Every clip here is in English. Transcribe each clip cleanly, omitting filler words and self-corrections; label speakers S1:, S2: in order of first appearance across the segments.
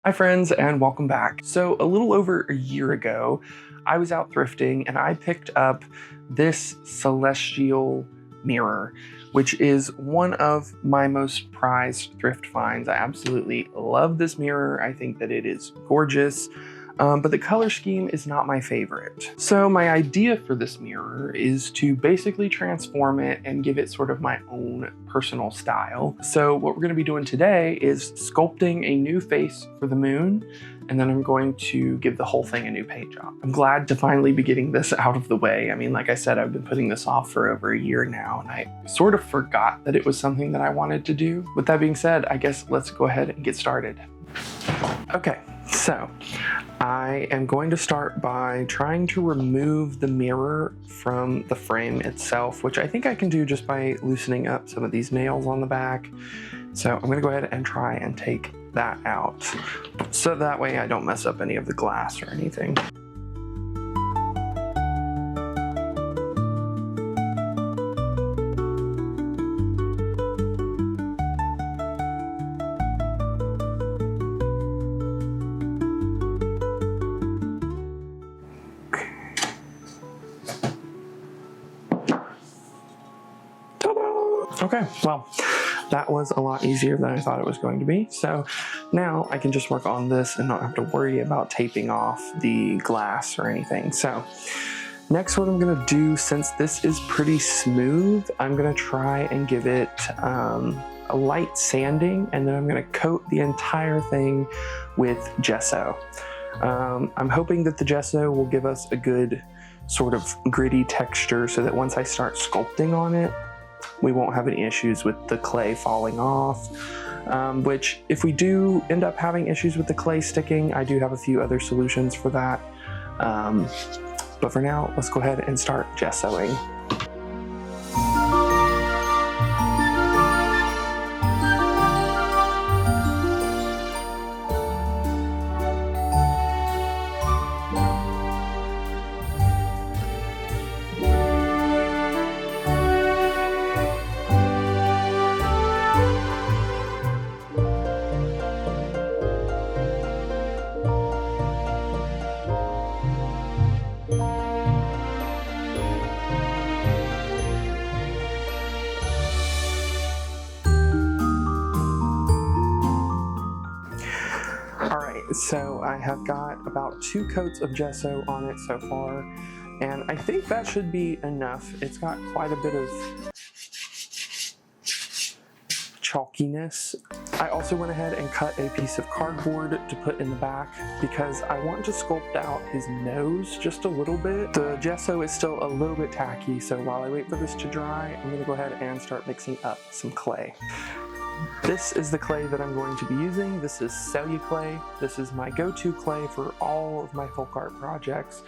S1: Hi friends, and welcome back. So a little over a year ago, I was out thrifting and I picked up this celestial mirror, which is one of my most prized thrift finds. I absolutely love this mirror. I think that it is gorgeous. But the color scheme is not my favorite. So my idea for this mirror is to basically transform it and give it sort of my own personal style. So what we're going to be doing today is sculpting a new face for the moon, and then I'm going to give the whole thing a new paint job. I'm glad to finally be getting this out of the way. I mean, like I said, I've been putting this off for over a year now, and I sort of forgot that it was something that I wanted to do. With that being said, I guess let's go ahead and get started. Okay, so I am going to start by trying to remove the mirror from the frame itself, which I think I can do just by loosening up some of these nails on the back. So I'm gonna go ahead and try and take that out, so that way I don't mess up any of the glass or anything. Okay, well, that was a lot easier than I thought it was going to be. So now I can just work on this and not have to worry about taping off the glass or anything. So next, what I'm gonna do, since this is pretty smooth, I'm gonna try and give it a light sanding, and then I'm gonna coat the entire thing with gesso. I'm hoping that the gesso will give us a good sort of gritty texture so that once I start sculpting on it, we won't have any issues with the clay falling off, which if we do end up having issues with the clay sticking, I do have a few other solutions for that. But for now, let's go ahead and start gessoing. So I have got about 2 coats of gesso on it so far, and I think that should be enough. It's got quite a bit of chalkiness. I also went ahead and cut a piece of cardboard to put in the back because I want to sculpt out his nose just a little bit. The gesso is still a little bit tacky, so while I wait for this to dry, I'm going to go ahead and start mixing up some clay. This is the clay that I'm going to be using. This is Celluclay. This is my go-to clay for all of my folk art projects.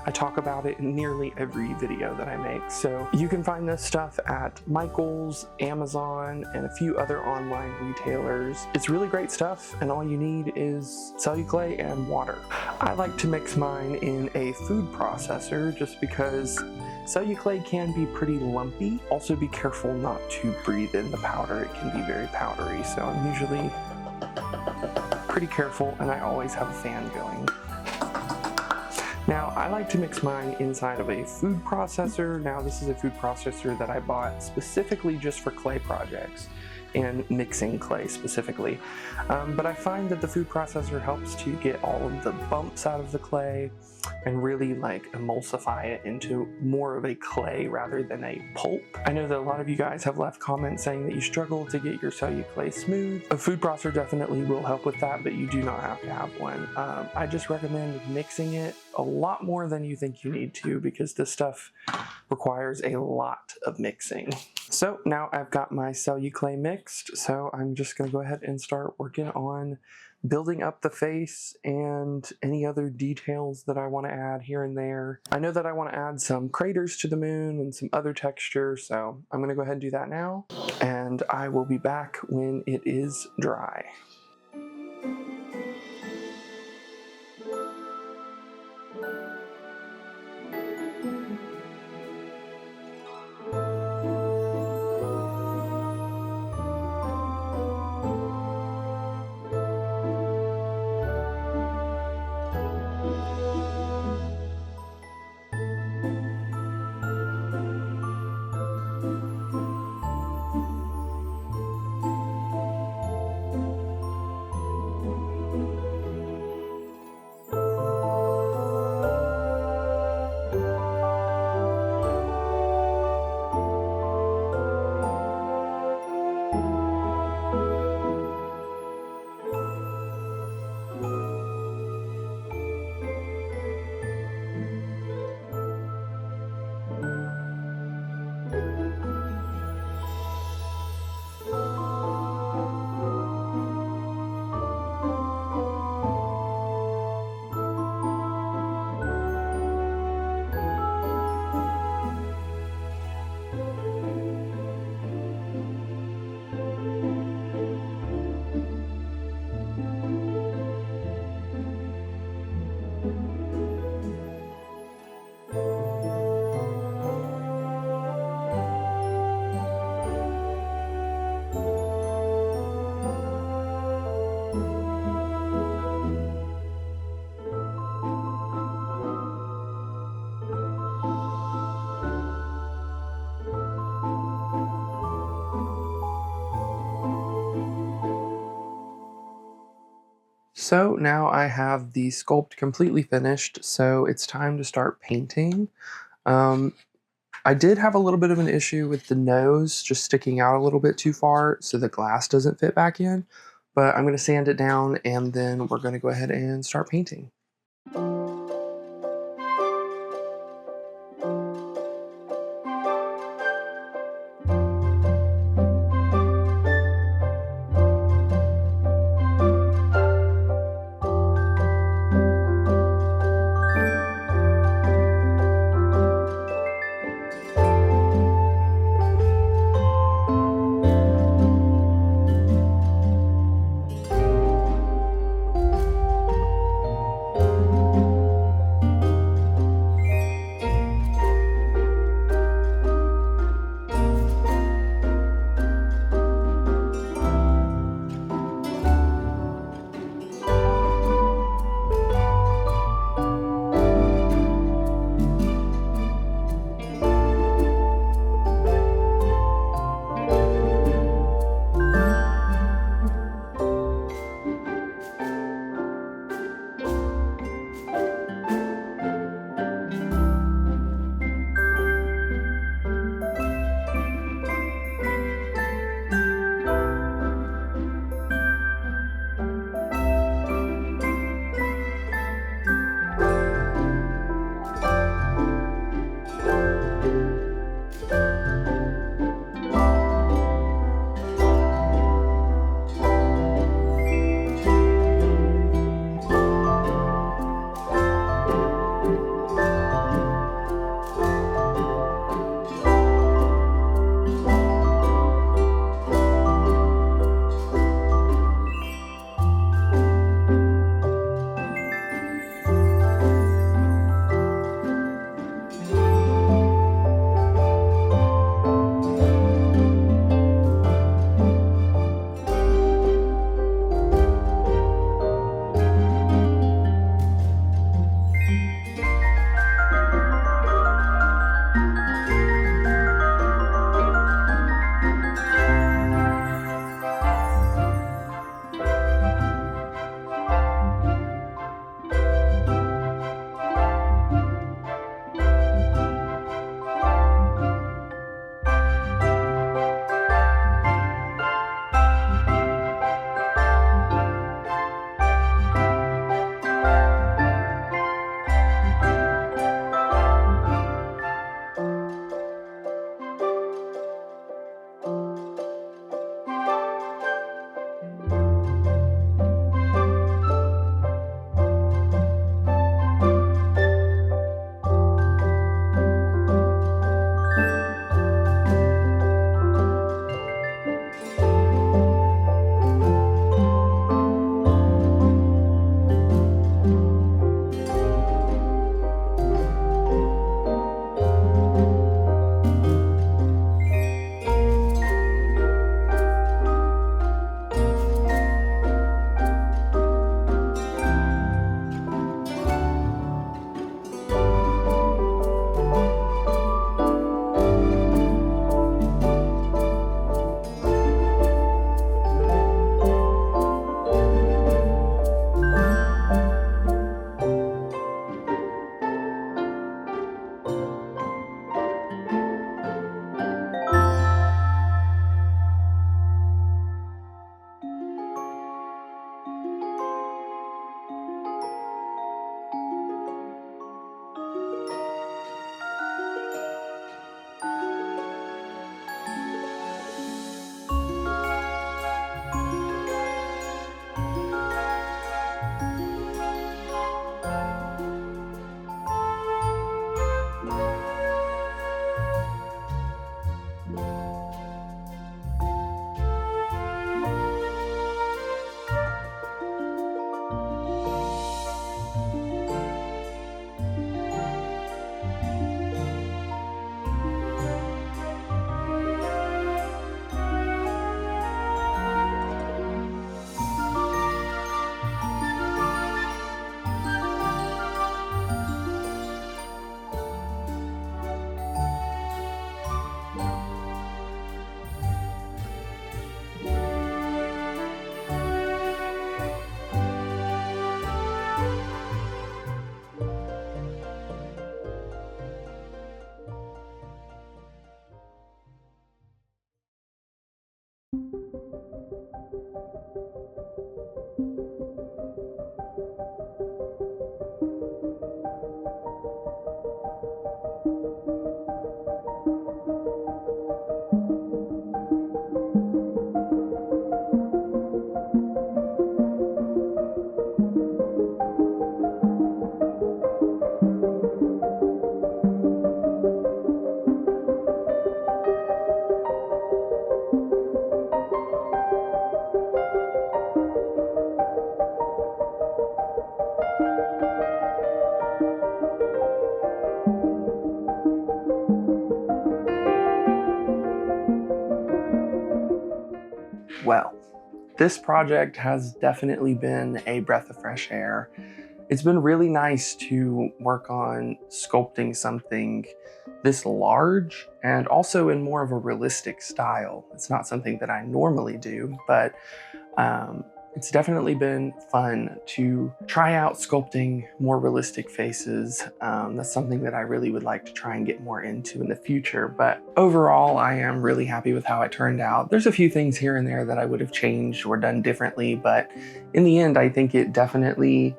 S1: I talk about it in nearly every video that I make. So you can find this stuff at Michael's, Amazon, and a few other online retailers. It's really great stuff, and all you need is Celluclay and water. I like to mix mine in a food processor just because Celluclay can be pretty lumpy. Also be careful not to breathe in the powder. It can be very powdery, so I'm usually pretty careful, and I always have a fan going. Now, I like to mix mine inside of a food processor. Now, this is a food processor that I bought specifically just for clay projects and mixing clay specifically. But I find that the food processor helps to get all of the bumps out of the clay and really like emulsify it into more of a clay rather than a pulp. I know that a lot of you guys have left comments saying that you struggle to get your Celluclay smooth. A food processor definitely will help with that, but you do not have to have one. I just recommend mixing it a lot more than you think you need to, because this stuff requires a lot of mixing. So now I've got my Celluclay mixed, so I'm just going to go ahead and start working on building up the face and any other details that I want to add here and there. I know that I want to add some craters to the moon and some other texture, so I'm going to go ahead and do that now, and I will be back when it is dry. So now I have the sculpt completely finished, so it's time to start painting. Um, I did have a little bit of an issue with the nose just sticking out a little bit too far so the glass doesn't fit back in, but I'm going to sand it down and then we're going to go ahead and start painting. Well, this project has definitely been a breath of fresh air. It's been really nice to work on sculpting something this large and also in more of a realistic style. It's not something that I normally do, but it's definitely been fun to try out sculpting more realistic faces. That's something that I really would like to try and get more into in the future. But overall, I am really happy with how it turned out. There's a few things here and there that I would have changed or done differently, but in the end, I think it definitely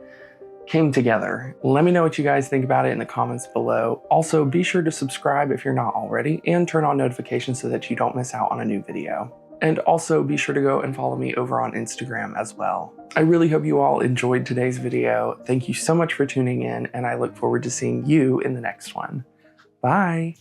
S1: came together. Let me know what you guys think about it in the comments below. Also, be sure to subscribe if you're not already and turn on notifications so that you don't miss out on a new video. And also be sure to go and follow me over on Instagram as well. I really hope you all enjoyed today's video. Thank you so much for tuning in, and I look forward to seeing you in the next one. Bye.